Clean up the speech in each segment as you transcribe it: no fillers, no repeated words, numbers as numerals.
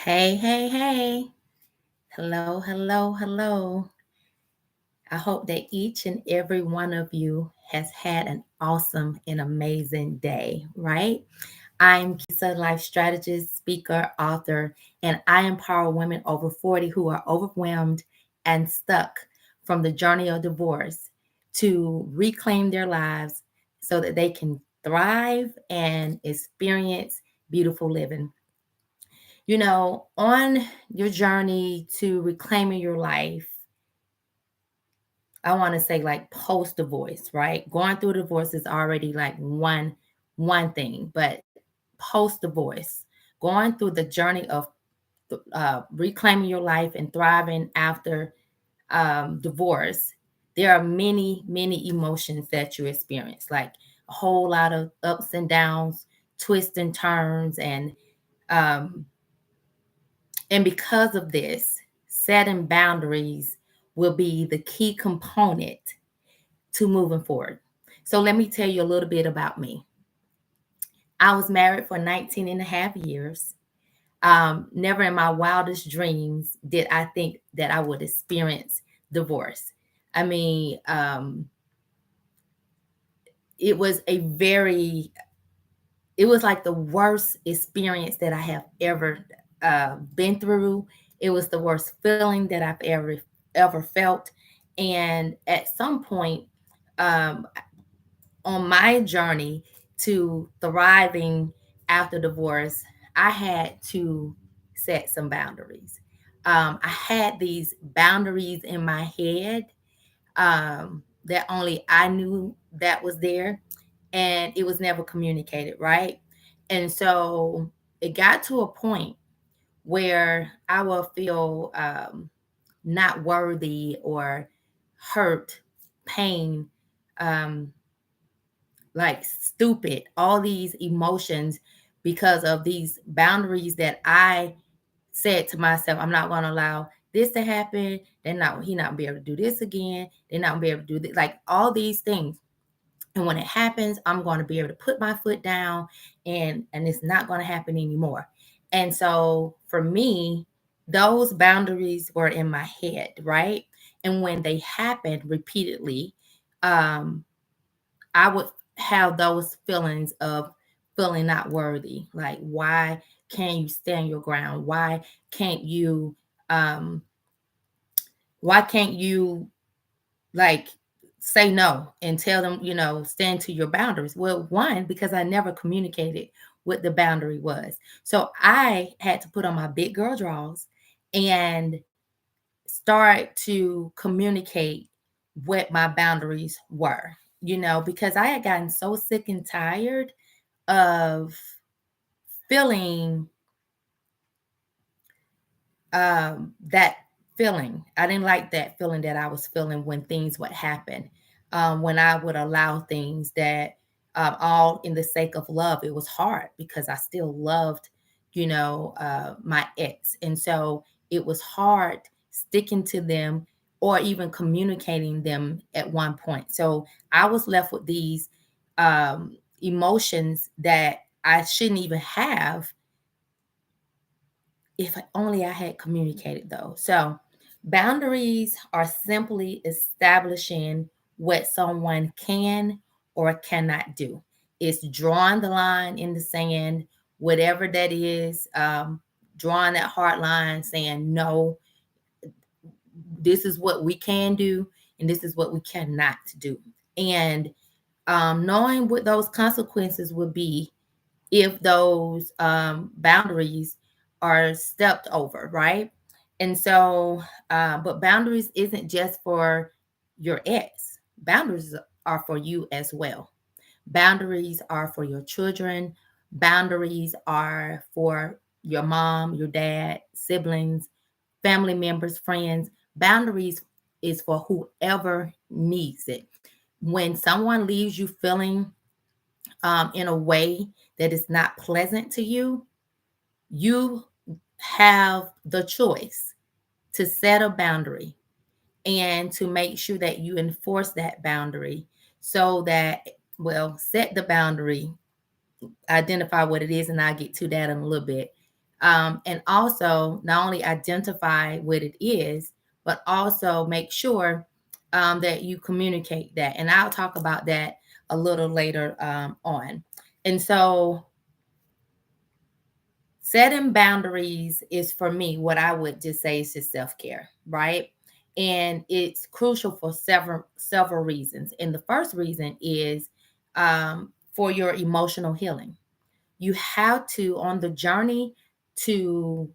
Hey, hey, hey. Hello, hello, hello. I hope that each and every one of you has had an awesome and amazing day, right? I'm Keisa, life strategist, speaker, author, and I empower women over 40 who are overwhelmed and stuck from the journey of divorce to reclaim their lives so that they can thrive and experience beautiful living. On your journey to reclaiming your life, I want to say like post divorce, right? Going through divorce is already like one thing, but post divorce, going through the journey of reclaiming your life and thriving after divorce, there are many emotions that you experience, like a whole lot of ups and downs, twists and turns, um, and because of this, setting boundaries will be the key component to moving forward. So let me tell you a little bit about me. I was married for 19 and a half years. Never in my wildest dreams did I think that I would experience divorce. I mean, it was a very, it was like the worst experience that I have ever been through. It was the worst feeling that I've ever felt. And at some point, um, on my journey to thriving after divorce, I had to set some boundaries. I had these boundaries in my head that only I knew that was there, and it was never communicated, right? And so it got to a point where I will feel not worthy or hurt, pain, um, like stupid, all these emotions because of these boundaries that I said to myself, I'm not going to allow this to happen. He not be able to do this again. They're not gonna be able to do this, like all these things. And when it happens, I'm going to be able to put my foot down and it's not going to happen anymore. And so for me, those boundaries were in my head, right? And when they happened repeatedly, um, I would have those feelings of feeling not worthy. Like, why can't you stand your ground? Can't you um why can't you like say no and tell them, stand to your boundaries? Well, one, because I never communicated what the boundary was. So I had to put on my big girl drawers and start to communicate what my boundaries were, because I had gotten so sick and tired of feeling that feeling. I didn't like that feeling that I was feeling when things would happen, when I would allow things that, all in the sake of love. It was hard because I still loved, my ex. And so it was hard sticking to them or even communicating them at one point. So I was left with these emotions that I shouldn't even have if only I had communicated those. So, boundaries are simply establishing what someone can or cannot do. It's drawing the line in the sand, whatever that is, drawing that hard line, saying, no, this is what we can do, and this is what we cannot do. And knowing what those consequences would be if those boundaries are stepped over, right? And so, but boundaries isn't just for your ex, boundaries are for you as well. Boundaries are for your children, boundaries are for your mom, your dad, siblings, family members, friends. Boundaries is for whoever needs it. When someone leaves you feeling in a way that is not pleasant to you, you have the choice to set a boundary and to make sure that you enforce that boundary so that, well, set the boundary, identify what it is, and I'll get to that in a little bit. And also not only identify what it is, but also make sure that you communicate that. And I'll talk about that a little later on. And so setting boundaries is, for me, what I would just say is just self-care, right? And it's crucial for several reasons. And the first reason is for your emotional healing. You have to, on the journey to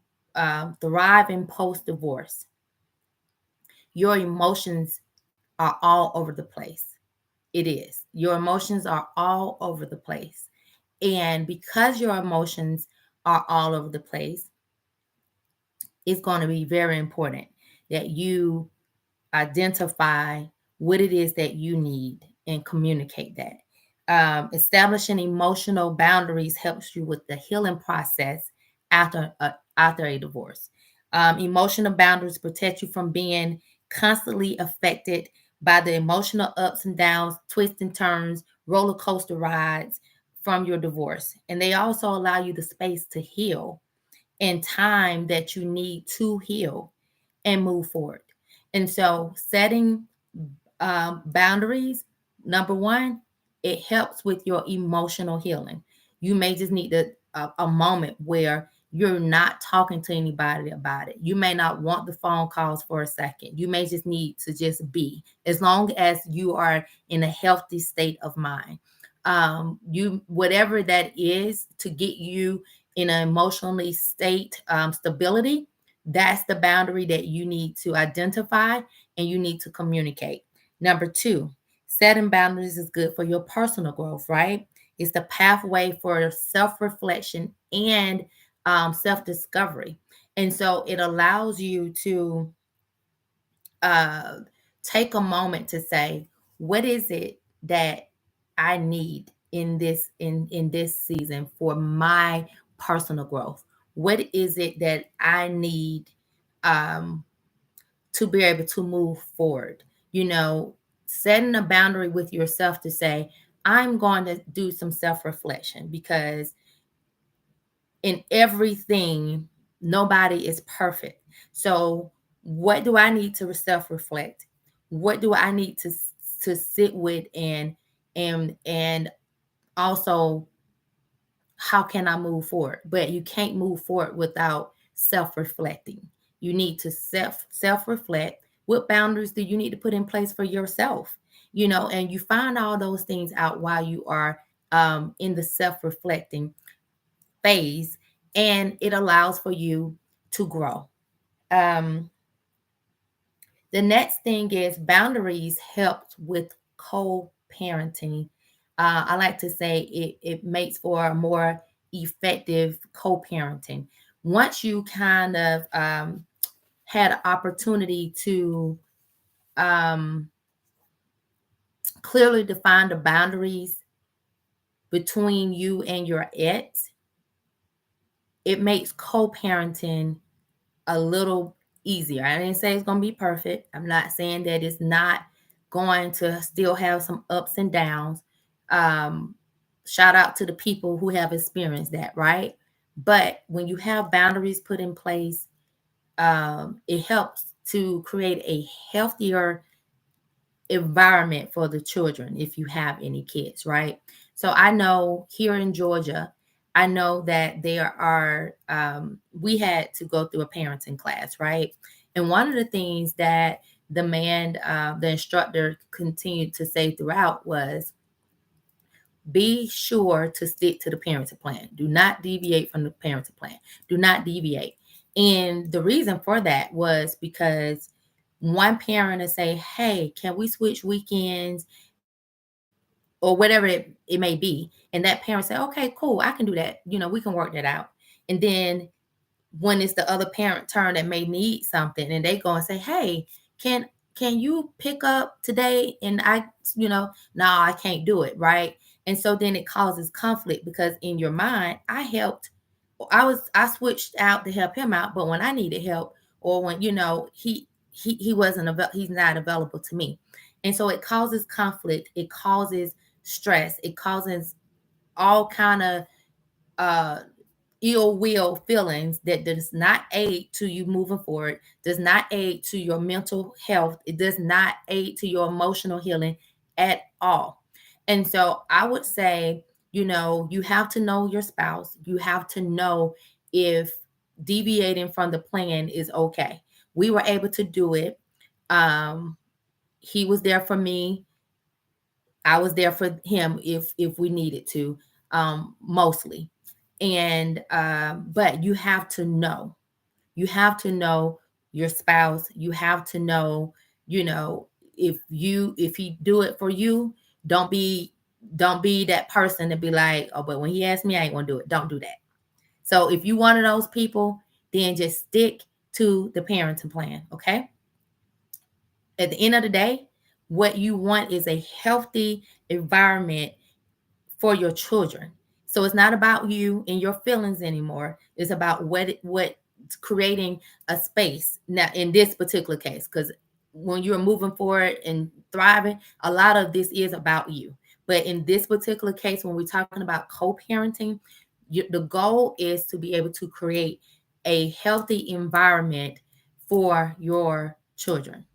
thrive in post divorce, your emotions are all over the place. It is. Your emotions are all over the place. And because your emotions are all over the place, it's going to be very important that you identify what it is that you need and communicate that. Establishing emotional boundaries helps you with the healing process after a divorce. Emotional boundaries protect you from being constantly affected by the emotional ups and downs, twists and turns, roller coaster rides from your divorce. And they also allow you the space to heal and time that you need to heal and move forward. And so, setting boundaries, number one, it helps with your emotional healing. You may just need a moment where you're not talking to anybody about it. You may not want the phone calls for a second. You may just need to just be, as long as you are in a healthy state of mind. You, whatever that is to get you in an emotionally state stability, that's the boundary that you need to identify and you need to communicate. Number two, setting boundaries is good for your personal growth, right? It's the pathway for self reflection and self discovery. And so it allows you to uh, take a moment to say, what is it that I need in this season for my personal growth? What is it that I need um, to be able to move forward? You know, setting a boundary with yourself to say, I'm going to do some self reflection, because in everything, nobody is perfect. So, what do I need to self reflect? What do I need to sit with, and also, how can I move forward? But you can't move forward without self reflecting. You need to self reflect. What boundaries do you need to put in place for yourself? You know, and you find all those things out while you are in the self reflecting phase, and it allows for you to grow. Um, the next thing is boundaries helps with co-parenting. I like to say it makes for a more effective co-parenting. Once you kind of had an opportunity to um, clearly define the boundaries between you and your ex, it makes co-parenting a little easier. I didn't say it's going to be perfect. I'm not saying that it's not going to still have some ups and downs. Um, Shout out to the people who have experienced that, right? But when you have boundaries put in place, it helps to create a healthier environment for the children if you have any kids, right? So I know here in Georgia, I know that there are, we had to go through a parenting class, right? And one of the things that the instructor continued to say throughout was, be sure to stick to the parenting plan. Do not deviate from the parenting plan. Do not deviate. And the reason for that was because one parent would say, hey, can we switch weekends or whatever it may be? And that parent say, okay, cool, I can do that. You know, we can work that out. And then when it's the other parent turn that may need something, and they go and say, hey, can can you pick up today? And I, no, I can't do it, right? And so then it causes conflict, because in your mind, I switched out to help him out, but when I needed help, or when he wasn't he's not available to me. And so it causes conflict, it causes stress, it causes all kind of uh ill will feelings that does not aid to you moving forward, does not aid to your mental health, it does not aid to your emotional healing at all. And so I would say, you have to know your spouse, you have to know if deviating from the plan is okay. We were able to do it. He was there for me, I was there for him if we needed to, mostly. And but you have to know your spouse. You have to know, you know, if he do it for you, don't be don't be that person to be like, oh, but when he asked me, I ain't gonna do it. Don't do that. So if you one of those people, then just stick to the parenting plan. Okay. At the end of the day, what you want is a healthy environment for your children. So it's not about you and your feelings anymore. It's about what creating a space. Now, in this particular case, because when you're moving forward and thriving, a lot of this is about you. But in this particular case, when we're talking about co-parenting, the goal is to be able to create a healthy environment for your children.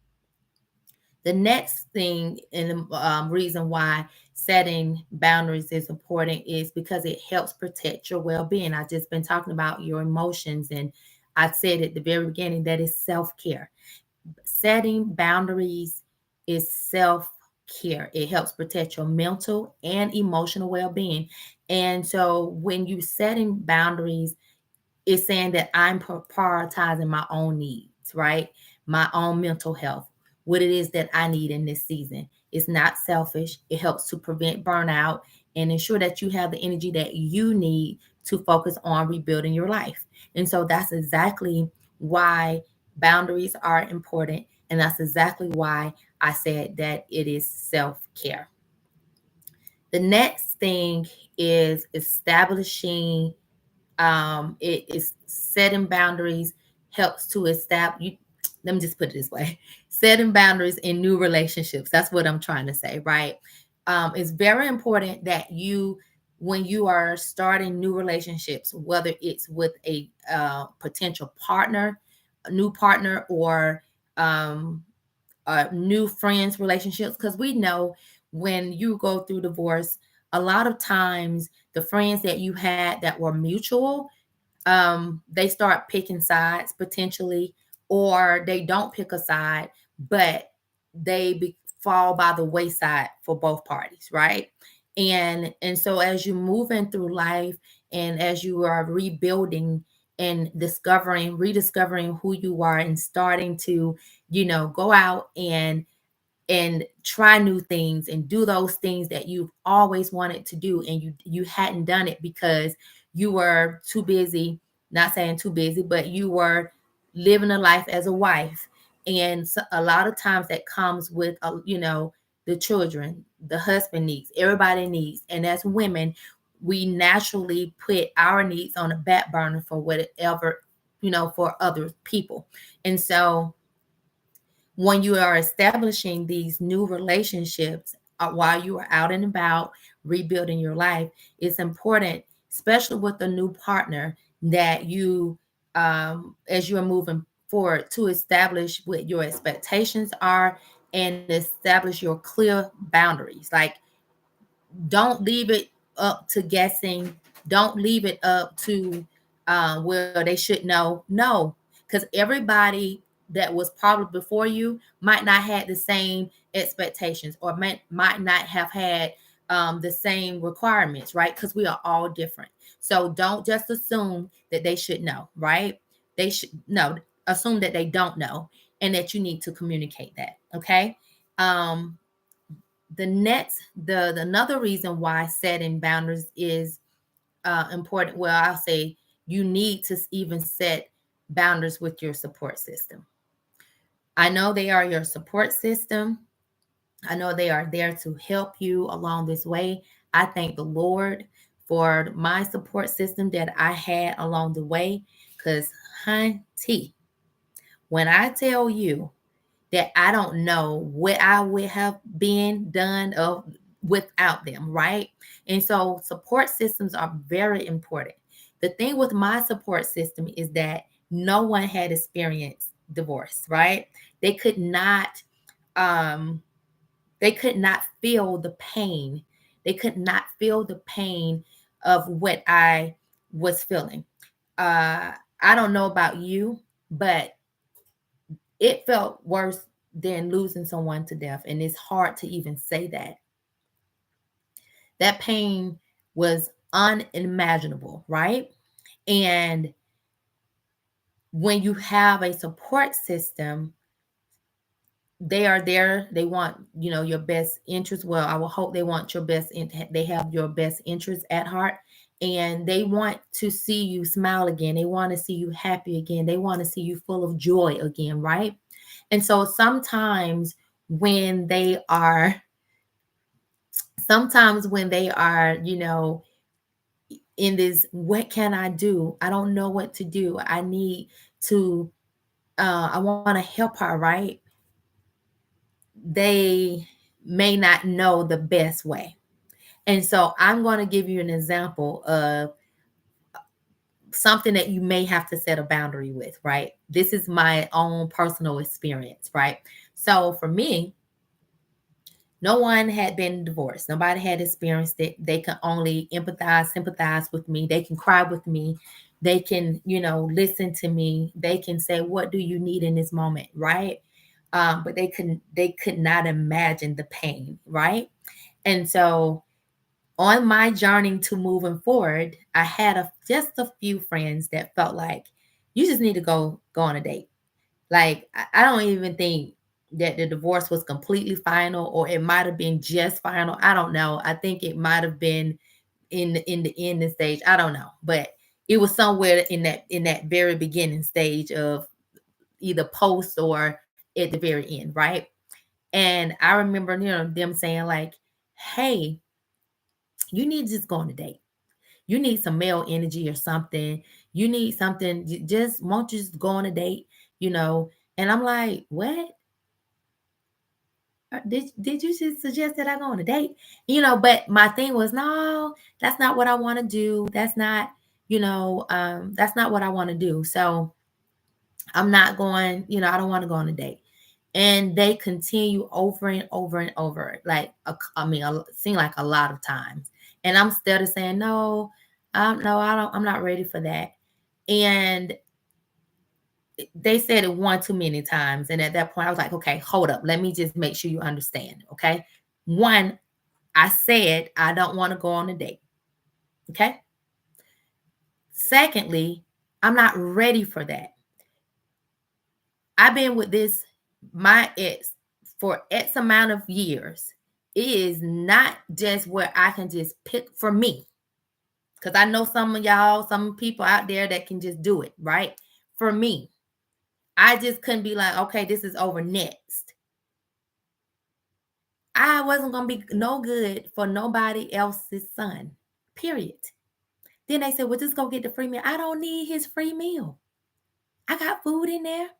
The next thing and reason why setting boundaries is important is because it helps protect your well-being. I've just been talking about your emotions, and I said at the very beginning that is self-care. Setting boundaries is self-care. It helps protect your mental and emotional well-being. And so when you setting boundaries, it's saying that I'm prioritizing my own needs, right? My own mental health, what it is that I need in this season. It's not selfish. It helps to prevent burnout and ensure that you have the energy that you need to focus on rebuilding your life. And so that's exactly why boundaries are important. And that's exactly why I said that it is self care. The next thing is establishing it is setting boundaries helps to establish you. Let me just put it this way: setting boundaries in new relationships. That's what I'm trying to say, right? It's very important that when you are starting new relationships, whether it's with a potential partner, a new partner, or um, new friends relationships, because we know when you go through divorce, a lot of times the friends that you had that were mutual, they start picking sides potentially, or they don't pick a side, but fall by the wayside for both parties, right? And so as you moving through life and as you are rebuilding and rediscovering who you are and starting to, go out and try new things and do those things that you've always wanted to do, and you hadn't done it because you were too busy, not saying too busy, but you were living a life as a wife. And so a lot of times that comes with the children, the husband needs, everybody needs. And as women, we naturally put our needs on a back burner for whatever, for other people. And so when you are establishing these new relationships, while you are out and about rebuilding your life, it's important, especially with a new partner, that you, as you are moving forward, to establish what your expectations are and establish your clear boundaries. Like, don't leave it up to guessing. Don't leave it up to where they should know. No, because everybody that was probably before you might not had the same expectations, or might not have had the same requirements, right? Because we are all different. So don't just assume that they should know, right? They should no assume that they don't know, and that you need to communicate that. Okay. um the another reason why setting boundaries is important, well, I'll say you need to even set boundaries with your support system. I know they are your support system. I know they are there to help you along this way. I thank the Lord for my support system that I had along the way, because honey, when I tell you that I don't know what I would have been done without them, right? And so support systems are very important. the thing with my support system is that no one had experienced divorce, right? They could not um they could not feel the pain. They could not feel the pain of what I was feeling. Uh I don't know about you, but it felt worse than losing someone to death, and it's hard to even say that. That pain was unimaginable, right? And when you have a support system, they are there. They want, your best interest. Well, I will hope they want your best. They have your best interest at heart, and they want to see you smile again. They want to see you happy again. They want to see you full of joy again, right? And so when they are, sometimes when they are, in this, what can I do? I don't know what to do. I need to, I want to help her, right? They may not know the best way. And so I'm going to give you an example of something that you may have to set a boundary with, right? This is my own personal experience, right? So for me, no one had been divorced. Nobody had experienced it. They can only empathize, sympathize with me. They can cry with me. They can, listen to me. They can say, "What do you need in this moment?" Right? But they could not imagine the pain, right? And so on my journey to moving forward, I had just a few friends that felt like you just need to go on a date. Like, I don't even think that the divorce was completely final, or it might have been just final. I don't know. I think it might have been in the ending stage. I don't know. But it was somewhere in that very beginning stage of either post or at the very end, right? And I remember, them saying like, "Hey, you need to just go on a date. You need some male energy or something. You need something. Just won't you just go on a date, you know?" And I'm like, "What? Did you just suggest that I go on a date?" But my thing was, no, that's not what I want to do. That's not what I want to do. So I'm not going, I don't want to go on a date. And they continue over and over and over, like, seem like a lot of times. And I'm still saying, no, no, I don't, I'm not ready for that. And they said it one too many times. And at that point, I was like, okay, hold up. Let me just make sure you understand. Okay. One, I said I don't want to go on a date. Okay. Secondly, I'm not ready for that. I've been with my ex, for X amount of years. It is not just where I can just pick for me. Because I know some people out there that can just do it, right? For me, I just couldn't be like, okay, this is over next. I wasn't going to be no good for nobody else's son, period. Then they said, well, just go get the free meal. I don't need his free meal. I got food in there.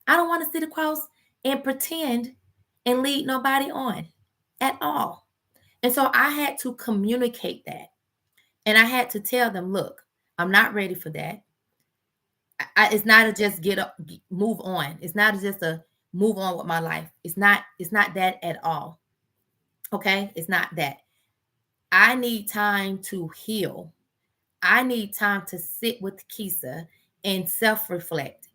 I don't want to sit across and pretend and lead nobody on at all. And so I had to communicate that. And I had to tell them, look, I'm not ready for that. It's not a just get up, move on. It's not just a move on with my life. It's not that at all. Okay? It's not that. I need time to heal. I need time to sit with Keisa and self-reflect.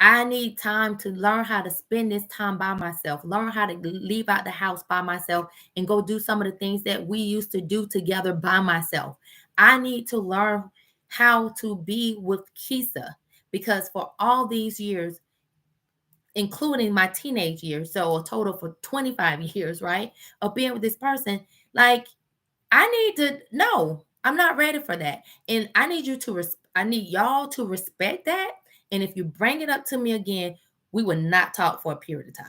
I need time to learn how to spend this time by myself, learn how to leave out the house by myself and go do some of the things that we used to do together by myself. I need to learn how to be with Keisa, because for all these years, including my teenage years, so a total for 25 years, right, of being with this person, like, I need to know I'm not ready for that. And I need I need y'all to respect that. And if you bring it up to me again, we will not talk for a period of time.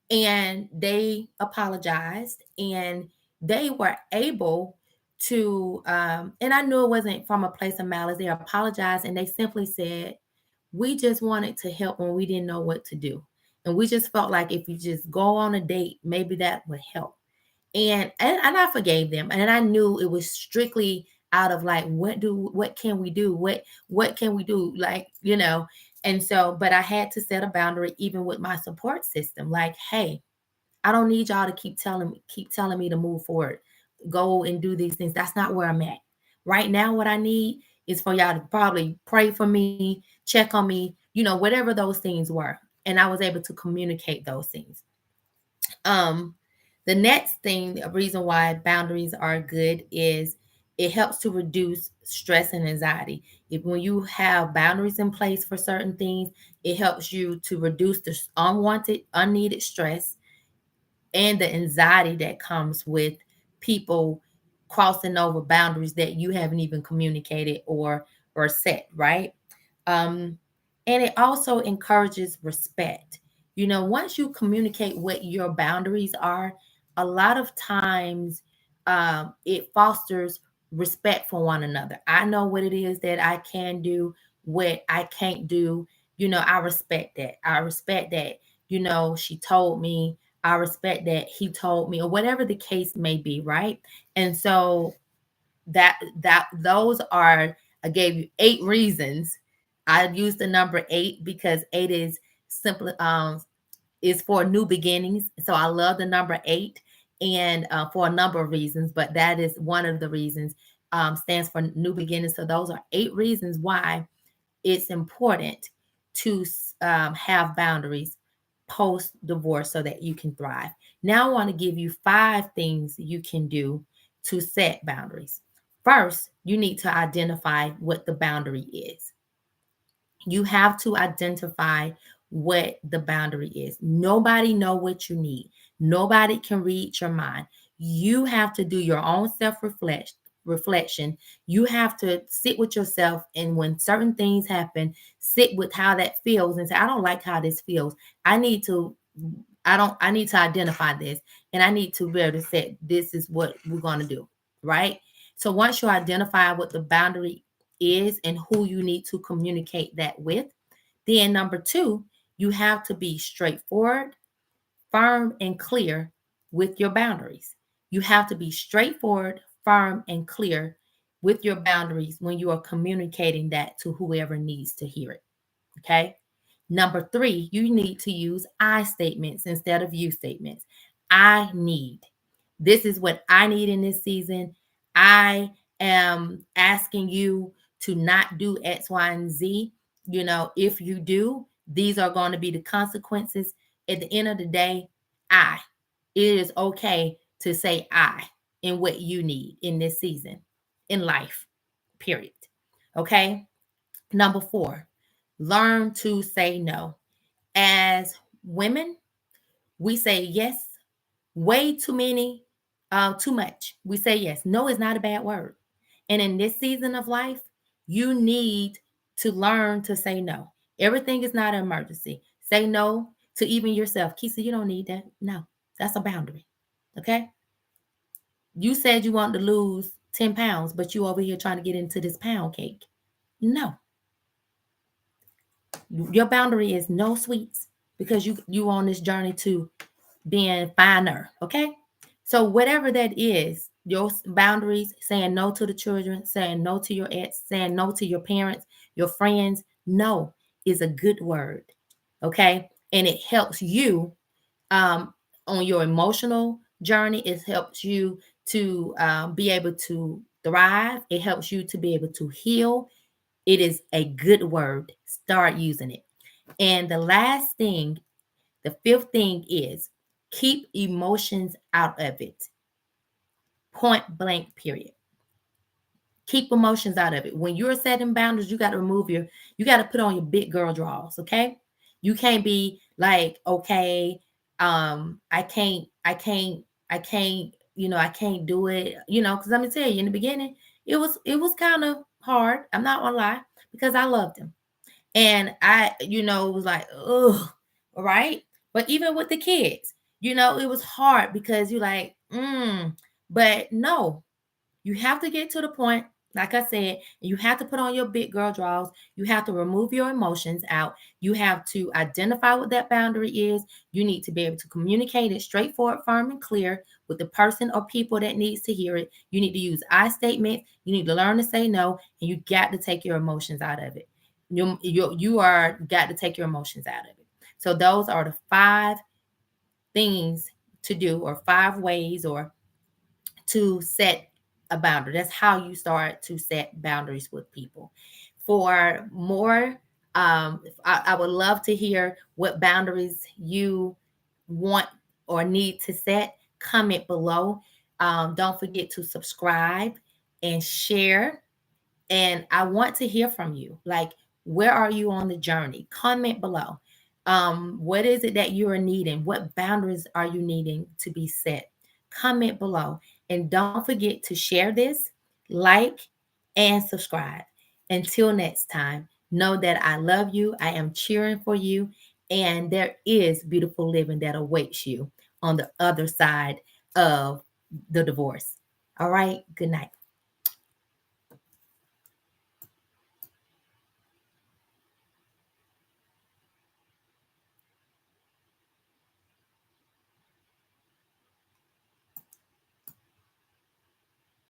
And they apologized, and they were able to, and I knew it wasn't from a place of malice. They apologized, and they simply said, we just wanted to help when we didn't know what to do. And we just felt like if you just go on a date, maybe that would help. And I forgave them, and I knew it was strictly out of like, what can we do, what can we do, like, and so, but I had to set a boundary even with my support system, like, hey, I don't need y'all to keep telling me to move forward, go and do these things. That's not where I'm at right now. What I need is for y'all to probably pray for me, check on me, whatever those things were. And I was able to communicate those things. um the next thing, the reason why boundaries are good is it helps to reduce stress and anxiety. If when you have boundaries in place for certain things, it helps you to reduce the unwanted, unneeded stress and the anxiety that comes with people crossing over boundaries that you haven't even communicated or set, right? um and it also encourages respect. Once you communicate what your boundaries are, a lot of times it fosters respect for one another. I know what it is that I can do, what I can't do. I respect that. I respect that. She told me. I respect that he told me, or whatever the case may be, right? And so those are, I gave you 8 reasons. I used the number 8 because 8 is simply is for new beginnings. So I love the number 8, and for a number of reasons, but that is one of the reasons. Stands for new beginnings. So those are 8 reasons why it's important to have boundaries post divorce so that you can thrive. Now, I want to give you 5 things you can do to set boundaries. First, you need to identify what the boundary is. You have to identify what the boundary is. Nobody know what you need. Nobody can read your mind. You have to do your own reflection. You have to sit with yourself, and when certain things happen, sit with how that feels and say, I don't like how this feels. I need to I need to identify this, and I need to be able to say this is what we're going to do, right? So once you identify what the boundary is and who you need to communicate that with, then number 2, you have to be straightforward, firm, and clear with your boundaries. You have to be straightforward, firm, and clear with your boundaries when you are communicating that to whoever needs to hear it. Okay. Number 3, you need to use I statements instead of you statements. I need. This is what I need in this season. I am asking you to not do X, Y, and Z. If you do, these are going to be the consequences. At the end of the day, I. It is okay to say I in what you need in this season in life, period. Okay. Number 4, learn to say no. As women, we say yes way too many, too much. We say yes. No is not a bad word. And in this season of life, you need to learn to say no. Everything is not an emergency. Say no to even yourself. Keisa, you don't need that. No, that's a boundary. Okay. You said you want to lose 10 pounds, but you over here trying to get into this pound cake. No, your boundary is no sweets, because you on this journey to being finer. Okay. So whatever that is, your boundaries, saying no to the children, saying no to your ex, saying no to your parents, your friends, no is a good word. Okay. And it helps you um on your emotional journey. It helps you to be able to thrive. It helps you to be able to heal. It is a good word. Start using it. And the last thing, the 5th thing is keep emotions out of it. Point blank, period. Keep emotions out of it. When you're setting boundaries, you got to you got to put on your big girl drawers, okay? You can't be like, okay, I can't, I can't do it, because let me tell you, in the beginning, it was kind of hard. I'm not gonna lie, because I loved him. And I, was like, ugh, right? But even with the kids, it was hard because you're like, but no, you have to get to the point, like I said, you have to put on your big girl drawers. You have to remove your emotions out. You have to identify what that boundary is. You need to be able to communicate it straightforward, firm, and clear with the person or people that needs to hear it. You need to use I statements. You need to learn to say no, and you got to take your emotions out of it. You are got to take your emotions out of it. So those are the 5 things to do, or 5 ways, or to set a boundary. That's how you start to set boundaries with people. For more, I would love to hear what boundaries you want or need to set. Comment below. Don't forget to subscribe and share, and I want to hear from you. Like, where are you on the journey? Comment below. What is it that you are needing? What boundaries are you needing to be set? Comment below. And don't forget to share this, like, and subscribe. Until next time, know that I love you. I am cheering for you. And there is beautiful living that awaits you on the other side of the divorce. All right. Good night.